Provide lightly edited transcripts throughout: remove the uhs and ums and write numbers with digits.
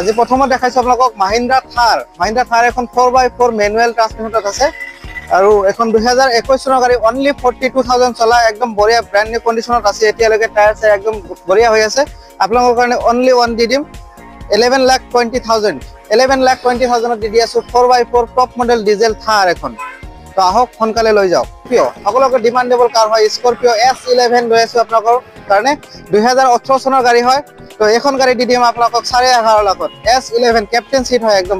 আজি প্ৰথমত দেখাইছো আপোনালোকক মাহিন্দ্ৰা থাৰ এখন 4x4 মেনুৱেল ট্ৰান্সমিশনত আছে আৰু এখন 2021 চনৰ গাড়ী অনলি 42000 চলা একদম বঢ়িয়া ব্ৰ্যান্ড নিউ কন্ডিশনত আছে এতিয়ালৈকে টায়াৰ চাই একদম বঢ়িয়া হৈ আছে আপোনালোকৰ কাৰণে অনলি ওয়ান দি দিম 11,20,000 দি আছো 4x4 টপ মডেল ডিজেল থাৰ এখন তো আহক সোনকালে লৈ যাওক সকলোকে ডিমান্ডেবল কাৰ হয় স্কৰপিঅ S11 লৈ আছো আপোনালোকৰ কাৰণে 2018 চনৰ গাড়ী হয় তো এখন গাড়ী দি দিম আপোনালোকক 11.5 লাখত S11 ক্যাপ্টেন সিট হয় একদম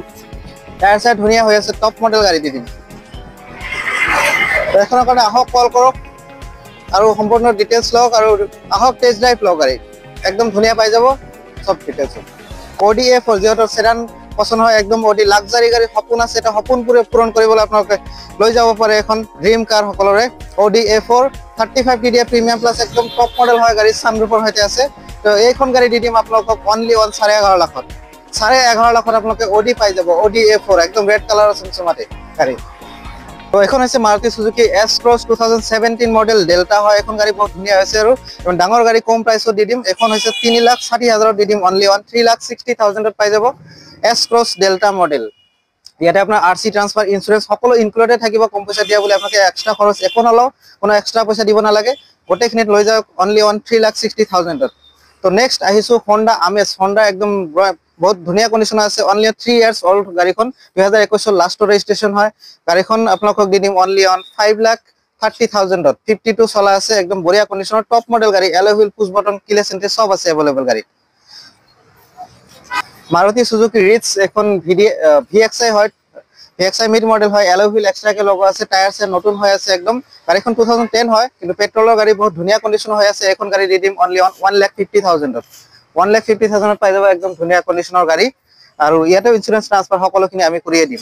টায়াৰ চাই ধুনীয়া হৈ আছে টপ মডেল গাড়ী দি দিম তো এখনৰ কাৰণে আহক কল কৰক আৰু সম্পূৰ্ণ ডিটেইলছ লওক আৰু আহক টেষ্ট ড্ৰাইভ লওক গাড়ী একদম ধুনীয়া পাই যাব সব ডিটেইলছ Audi A4 যেটা সেডান পছন্দ হয় একদম Audi লাক্সাৰি গাড়ী সপোন আছে এটা সপোন পূৰণ কৰিবলৈ আপোনালোকে লৈ যাব পাৰে এখন ড্ৰিম কাৰ সকলৰে Audi A4 35 TDI premium plus একদম টপ মডেল হয় গাড়ী সানৰুফৰ সৈতে আছে তো এইখন গাড়ী দি দিম আপোনালোকক অনলি 11.5 লাখত 11.5 লাখত আপোনালোকে Audi পাই যাব Audi A4 একদম ৰেড কালাৰ আছে চমাতে গাড়ী তো এখন আছে Maruti Suzuki S-Cross 2017 model delta হয় এখন গাড়ী বহুত ধুনীয়া আছে আৰু ডাঙৰ গাড়ী কম প্ৰাইসত দি দিম এখন হৈছে 3,60,000 দি দিম অনলি 3,60,000 পাই যাব S-Cross ডেল্টা মডেল ইয়াতে আপোনাৰ RC ট্ৰান্সফাৰ ইন্স্যুৰেন্স সকলো ইনক্লুডেড থাকিব কম পইচা দিয়া বুলি আপোনাক এক্সট্ৰা খৰচ একো নলও কোনো এক্সট্ৰা পইচা দিব নালাগে গোটেইখিনিত লৈ যাওক অনলি 3,60,000 তো নেক্সট আহিছো Honda Amaze Honda একদম বহুত ধুনীয়া কন্ডিশন আছে অনলি 3 ইয়ার্স ওল্ড গাড়ীখন 2021 এর লাস্ট রেজিস্ট্রেশন হয় গাড়ীখন আপোনালোকক দি দিম অনলি 5,30,000 52 চলা আছে একদম বঢ়িয়া কন্ডিশনৰ টপ মডেল গাড়ী alloy wheel push button keyless entry সব আছে अवेलेबल গাড়ী Maruti Suzuki Ritz এখন VXI হয় VXI মিড মডেল হয় এলয় হুইল এক্সট্রা কে লগো আছে টায়ার সে নতুন হৈ আছে একদম গাড়ীখন 2010 হয় কিন্তু পেট্ৰলৰ গাড়ী বহুত ধুনীয়া কন্ডিশন হৈ আছে এখন গাড়ী দি দিম অনলি 1,50,000 1,50,000 পাই যাব একদম ধুনীয়া কন্ডিশনৰ গাড়ী আৰু ইয়াতে ইন্স্যুৰেন্স ট্ৰান্সফাৰ সকলোখিনি আমি কৰিয়ে দিম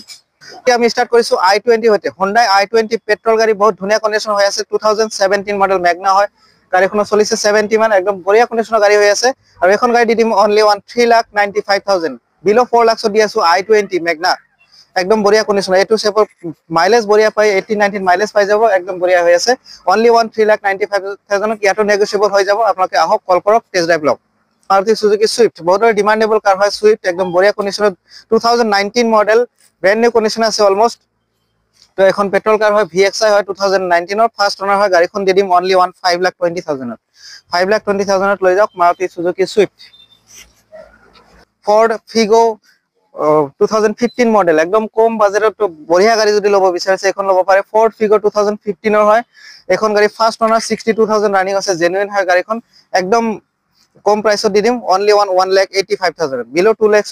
এতিয়া আমি স্টাৰ্ট কৰিছো i20 হতে Hyundai i20 পেট্ৰল গাড়ী বহুত ধুনীয়া কন্ডিশন হৈ আছে 2017 মডেল ম্যাগনা হয় গাড়ীখন চলিছে 70 মান একদম বঢ়িয়া কন্ডিশনৰ গাড়ী হৈ আছে আৰু এখন গাড়ী দি দিম অনলি 3,95,000 বিলো 4 লাখ দি আছো i20 ম্যাগনা একদম বঢ়িয়া কন্ডিশন এটু সেপৰ মাইলেজ বঢ়িয়া পাই 18-19 মাইলেজ পাই যাব একদম বঢ়িয়া হৈ আছে অনলি 3,95,000 ইয়াতো নেগোশিয়েবল হৈ যাব আপোনালোকে আহক কল কৰক টেষ্ট ড্ৰাইভ লওক Maruti Suzuki Swift বহুত ডিমান্ডেবল কাৰ হয় Swift একদম বঢ়িয়া কন্ডিশনত 2019 মডেল ব্র্যান্ড নিউ কন্ডিশন আছে অলমোস্ট তো এখন পেট্রোল কার হয় VXI হয় 2019 এর ফার্স্ট ওনার হয় গাড়ীখন দি দিম অনলি 5,20,000 5,20,000 লৈ যাওক Maruti Suzuki Swift Ford Figo 2015 model একদম কম বাজেটত বঢ়িয়া গাড়ী যদি লব বিচাৰিছে এখন লব পাৰে Ford Figo 2015 এর হয় এখন গাড়ী ফার্স্ট ওনার 62,000 রানিং আছে জেনুইন হয় গাড়ীখন একদম কম প্রাইসত দি দিম অনলি 1,85,000 বিলো 2 লাখ